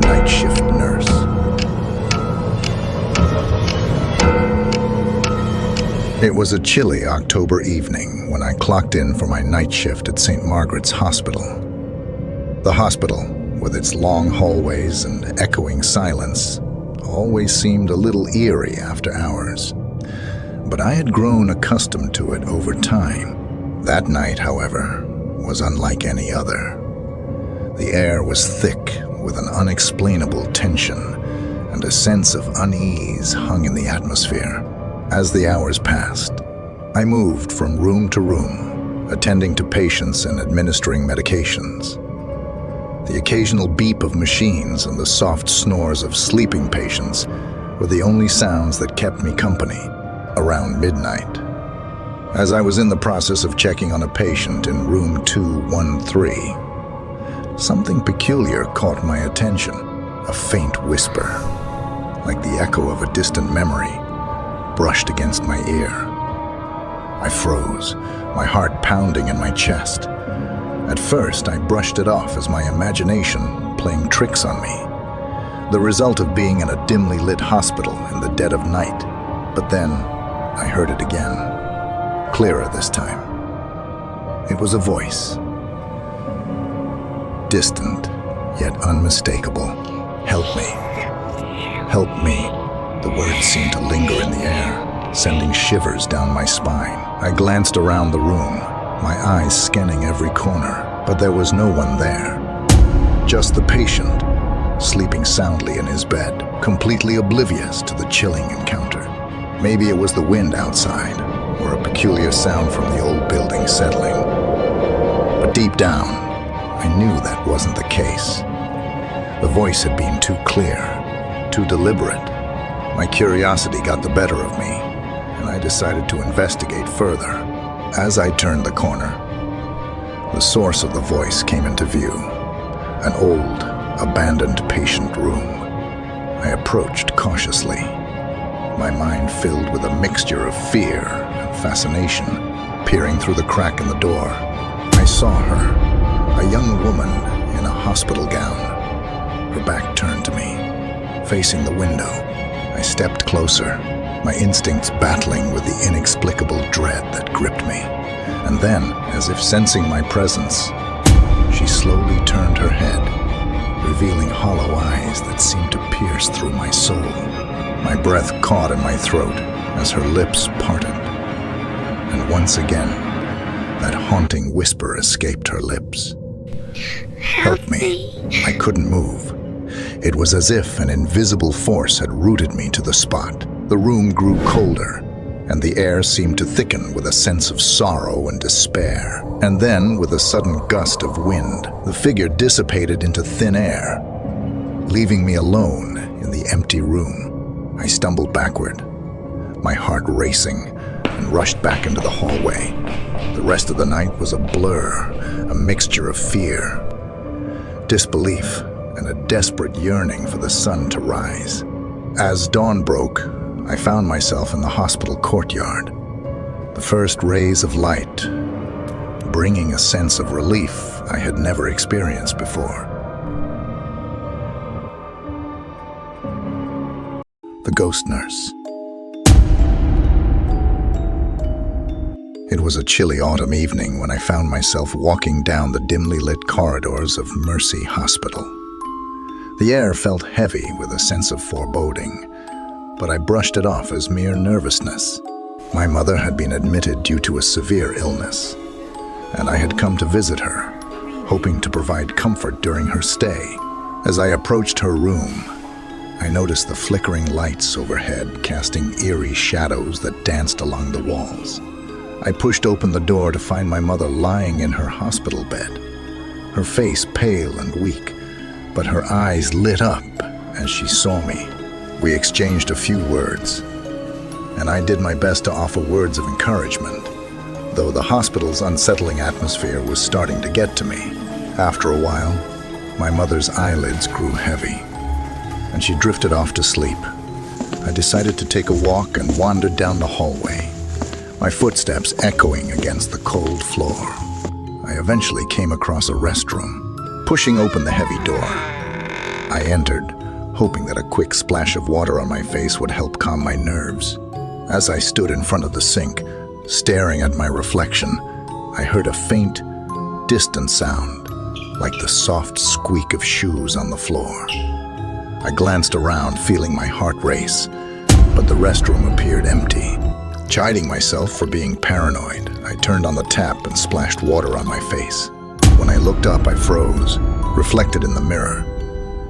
night shift nurse. It was a chilly October evening when I clocked in for my night shift at St. Margaret's Hospital. The hospital, with its long hallways and echoing silence, always seemed a little eerie after hours. But I had grown accustomed to it over time. That night, however, was unlike any other. The air was thick with an unexplainable tension, and a sense of unease hung in the atmosphere. As the hours passed, I moved from room to room, attending to patients and administering medications. The occasional beep of machines and the soft snores of sleeping patients were the only sounds that kept me company around midnight. As I was in the process of checking on a patient in room 213, something peculiar caught my attention, a faint whisper, like the echo of a distant memory, brushed against my ear. I froze, my heart pounding in my chest. At first, I brushed it off as my imagination playing tricks on me, the result of being in a dimly lit hospital in the dead of night. But then, I heard it again, clearer this time. It was a voice, distant, yet unmistakable. "Help me. Help me." The words seemed to linger in the air, sending shivers down my spine. I glanced around the room, my eyes scanning every corner, but there was no one there. Just the patient, sleeping soundly in his bed, completely oblivious to the chilling encounter. Maybe it was the wind outside, or a peculiar sound from the old building settling. But deep down, I knew that wasn't the case. The voice had been too clear, too deliberate. My curiosity got the better of me, and I decided to investigate further. As I turned the corner, the source of the voice came into view, an old, abandoned patient room. I approached cautiously, my mind filled with a mixture of fear and fascination. Peering through the crack in the door, I saw her, a young woman in a hospital gown, her back turned to me, facing the window. I stepped closer, my instincts battling with the inexplicable dread that gripped me. And then, as if sensing my presence, she slowly turned her head, revealing hollow eyes that seemed to pierce through my soul. My breath caught in my throat as her lips parted. And once again, that haunting whisper escaped her lips. "Help me." I couldn't move. It was as if an invisible force had rooted me to the spot. The room grew colder, and the air seemed to thicken with a sense of sorrow and despair. And then, with a sudden gust of wind, the figure dissipated into thin air, leaving me alone in the empty room. I stumbled backward, my heart racing, and rushed back into the hallway. The rest of the night was a blur, a mixture of fear, disbelief, and a desperate yearning for the sun to rise. As dawn broke, I found myself in the hospital courtyard. The first rays of light, bringing a sense of relief I had never experienced before. The ghost nurse. It was a chilly autumn evening when I found myself walking down the dimly lit corridors of Mercy Hospital. The air felt heavy with a sense of foreboding, but I brushed it off as mere nervousness. My mother had been admitted due to a severe illness, and I had come to visit her, hoping to provide comfort during her stay. As I approached her room, I noticed the flickering lights overhead casting eerie shadows that danced along the walls. I pushed open the door to find my mother lying in her hospital bed, her face pale and weak, but her eyes lit up as she saw me. We exchanged a few words, and I did my best to offer words of encouragement, though the hospital's unsettling atmosphere was starting to get to me. After a while, my mother's eyelids grew heavy, and she drifted off to sleep. I decided to take a walk and wandered down the hallway, my footsteps echoing against the cold floor. I eventually came across a restroom. Pushing open the heavy door, I entered, hoping that a quick splash of water on my face would help calm my nerves. As I stood in front of the sink, staring at my reflection, I heard a faint, distant sound, like the soft squeak of shoes on the floor. I glanced around, feeling my heart race, but the restroom appeared empty. Chiding myself for being paranoid, I turned on the tap and splashed water on my face. When I looked up, I froze, reflected in the mirror.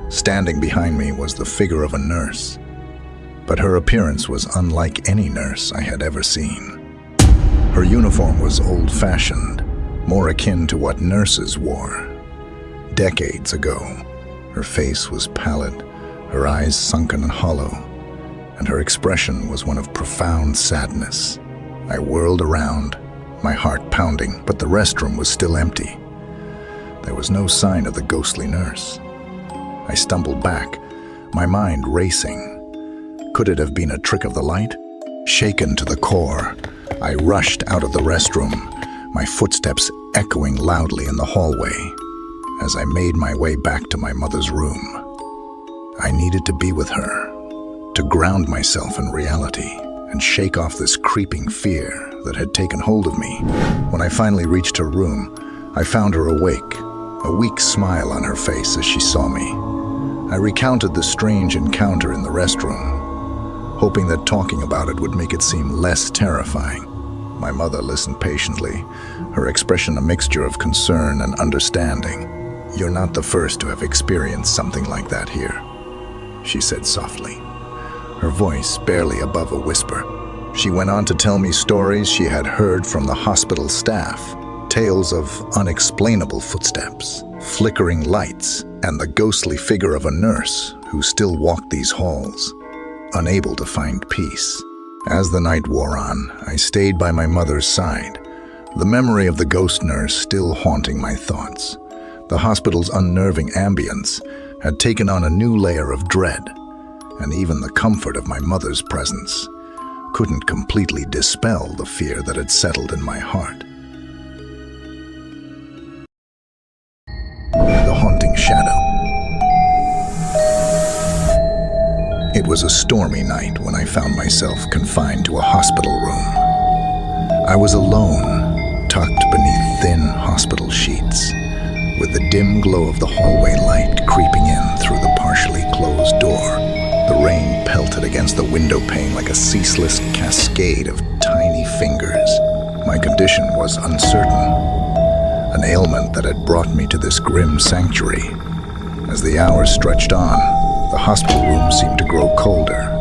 Standing behind me was the figure of a nurse, but her appearance was unlike any nurse I had ever seen. Her uniform was old-fashioned, more akin to what nurses wore. Decades ago, her face was pallid, her eyes sunken and hollow, and her expression was one of profound sadness. I whirled around, my heart pounding, but the restroom was still empty. There was no sign of the ghostly nurse. I stumbled back, my mind racing. Could it have been a trick of the light? Shaken to the core, I rushed out of the restroom, my footsteps echoing loudly in the hallway. As I made my way back to my mother's room, I needed to be with her, to ground myself in reality and shake off this creeping fear that had taken hold of me. When I finally reached her room, I found her awake, a weak smile on her face as she saw me. I recounted the strange encounter in the restroom, hoping that talking about it would make it seem less terrifying. My mother listened patiently, her expression a mixture of concern and understanding. "You're not the first to have experienced something like that here," she said softly, her voice barely above a whisper. She went on to tell me stories she had heard from the hospital staff, tales of unexplainable footsteps, flickering lights, and the ghostly figure of a nurse who still walked these halls, unable to find peace. As the night wore on, I stayed by my mother's side, the memory of the ghost nurse still haunting my thoughts. The hospital's unnerving ambience had taken on a new layer of dread, and even the comfort of my mother's presence couldn't completely dispel the fear that had settled in my heart. The haunting shadow. It was a stormy night when I found myself confined to a hospital room. I was alone, tucked beneath thin hospital sheets, with the dim glow of the hallway light creeping in through the partially closed door. The rain pelted against the window pane like a ceaseless cascade of tiny fingers. My condition was uncertain, an ailment that had brought me to this grim sanctuary. As the hours stretched on, the hospital room seemed to grow colder.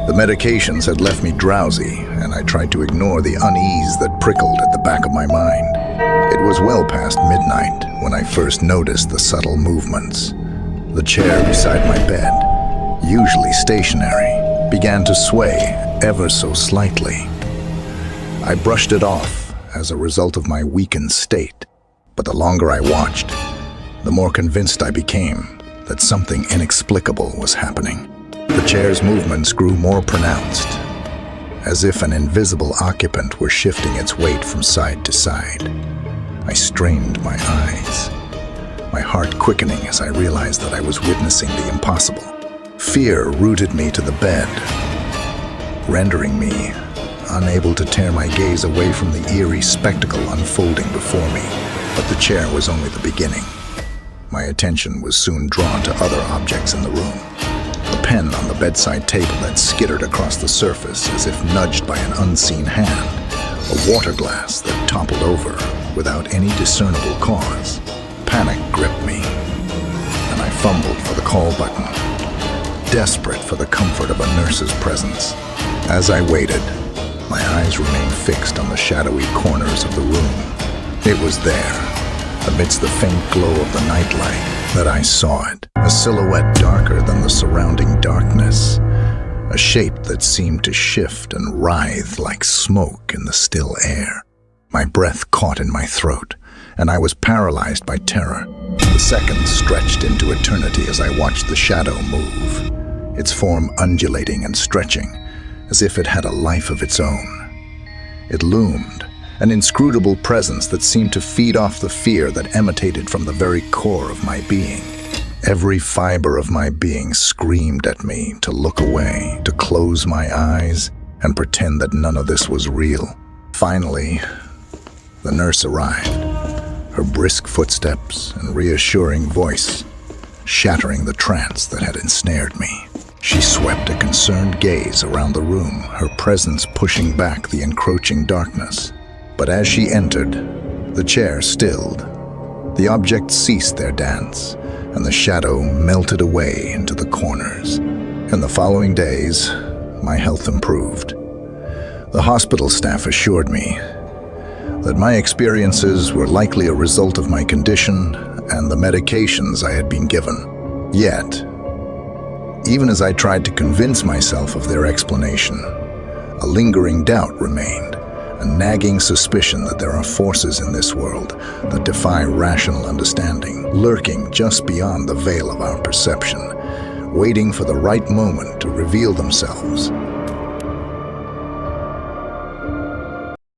The medications had left me drowsy, and I tried to ignore the unease that prickled at the back of my mind. It was well past midnight when I first noticed the subtle movements. The chair beside my bed, usually stationary, began to sway ever so slightly. I brushed it off as a result of my weakened state, but the longer I watched, the more convinced I became that something inexplicable was happening. The chair's movements grew more pronounced, as if an invisible occupant were shifting its weight from side to side. I strained my eyes, my heart quickening as I realized that I was witnessing the impossible. Fear rooted me to the bed, rendering me unable to tear my gaze away from the eerie spectacle unfolding before me. But the chair was only the beginning. My attention was soon drawn to other objects in the room. A pen on the bedside table that skittered across the surface as if nudged by an unseen hand. A water glass that toppled over without any discernible cause. Panic gripped me, and I fumbled for the call button, desperate for the comfort of a nurse's presence. As I waited, my eyes remained fixed on the shadowy corners of the room. It was there, amidst the faint glow of the nightlight, that I saw it. A silhouette darker than the surrounding darkness. A shape that seemed to shift and writhe like smoke in the still air. My breath caught in my throat, and I was paralyzed by terror. The seconds stretched into eternity as I watched the shadow move, its form undulating and stretching, as if it had a life of its own. It loomed, an inscrutable presence that seemed to feed off the fear that emanated from the very core of my being. Every fiber of my being screamed at me to look away, to close my eyes, and pretend that none of this was real. Finally, the nurse arrived, her brisk footsteps and reassuring voice shattering the trance that had ensnared me. She swept a concerned gaze around the room, her presence pushing back the encroaching darkness. But as she entered, the chair stilled. The objects ceased their dance, and the shadow melted away into the corners. In the following days, my health improved. The hospital staff assured me that my experiences were likely a result of my condition and the medications I had been given. Yet, even as I tried to convince myself of their explanation, a lingering doubt remained, a nagging suspicion that there are forces in this world that defy rational understanding, lurking just beyond the veil of our perception, waiting for the right moment to reveal themselves.